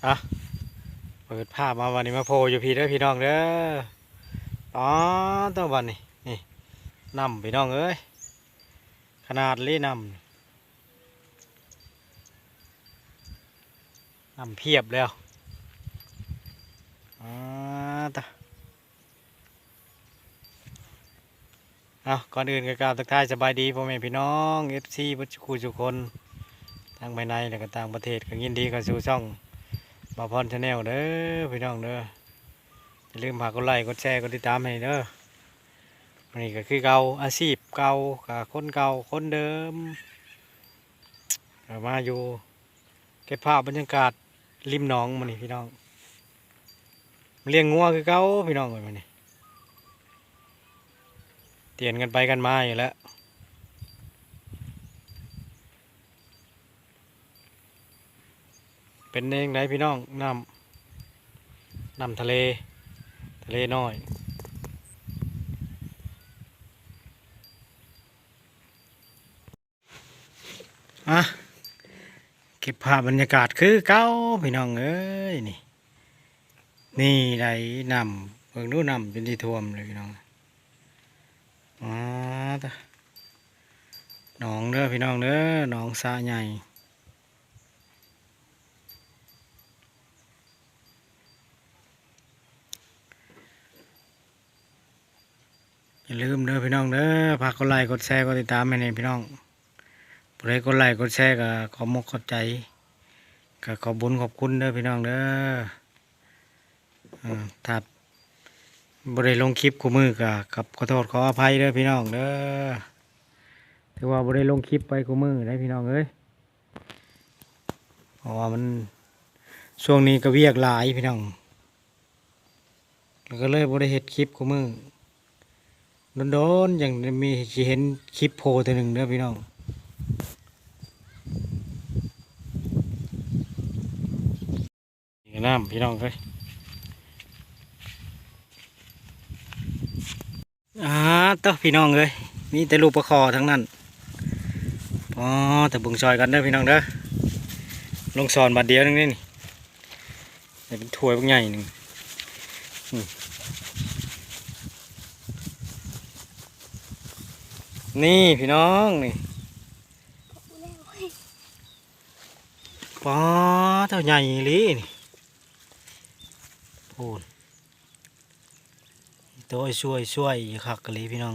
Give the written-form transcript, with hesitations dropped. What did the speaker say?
อ่ะเปิดภาพมาวันนี้มาโพอยู่พี่เด้อพี่น้องเด้ออ๋อตัววันนี้นี่นำพี่น้องเอ้ยขนาดเลยนำเพียบแล้วอ๋อตะเอาก่อนอื่นก็กล่าวทักทายสบายดีพ่อแม่พี่น้องเอฟซีบัดคู่ทุกคนทั้งภายในและก็ต่างประเทศก็ยินดีกับสู่ช่องบ่าวพรชาแนลเด้อพี่น้องเด้ออย่าลืมฝากกดไลค์กดแชร์กดติดตามให้เด้อนี่ก็คือเก่าอาชีพเก่ากับคนเก่าคนเดิมมาอยู่เก็บภาพบรรยากาศริมหนองมันนี่พี่น้องเลี้ยงงัวคือเก่าพี่น้องเลยมันนี่เตียนกันไปกันมาอยู่แล้วเป็นเองไหนพี่น้องน้ำทะเลน้อยอ่ะเก็บภาพบรรยากาศคือเก่าพี่น้องเอ้ยนี่ไหนนำเบิ่งดูนำเป็นที่ท่วมเลยพี่น้องอ๋อตะหนองเด้อพี่น้องเด้อหนองสระใหญ่อย่าลืมเด้อพี่น้องเด้อฝากกดไลค์กดแชร์กดติดตามให้ในพี่น้องผู้ใดกดไลค์กดแชร์ก็ขอมกขอบใจก็ขอบุญขอบคุณเด้อพี่น้องเด้อถ้าบ่ได้ลงคลิปคู่มือก็กับขอโทษขออภัยเด้อพี่น้องเด้อถือว่าบ่ได้ลงคลิปไปคู่มือได้พี่น้องเอ้ยเพราะว่ามันช่วงนี้ก็เวียกหลายพี่น้องแล้วก็เลยบ่ได้เฮ็ดคลิปคู่มือโดนๆอย่างมีสิเห็นคลิปโพตัวหนึ่งเด้อพี่น้องนี่น้ำพี่น้องเอ้ยต่อพี่น้องเอ้ยมีแต่ลูกประคอทั้งนั้นอ๋อแต่บุงซอยกันเด้อพี่น้องเด้อลงสอนบาทเดียวนึงนี่เป็นถ้วยพวกใหญ่หนึ่งนี่พี่น้องนี่ป้าเท่าใหญ่เลยนี่โอ้ยตัวช่วยคักกะลีพี่น้อง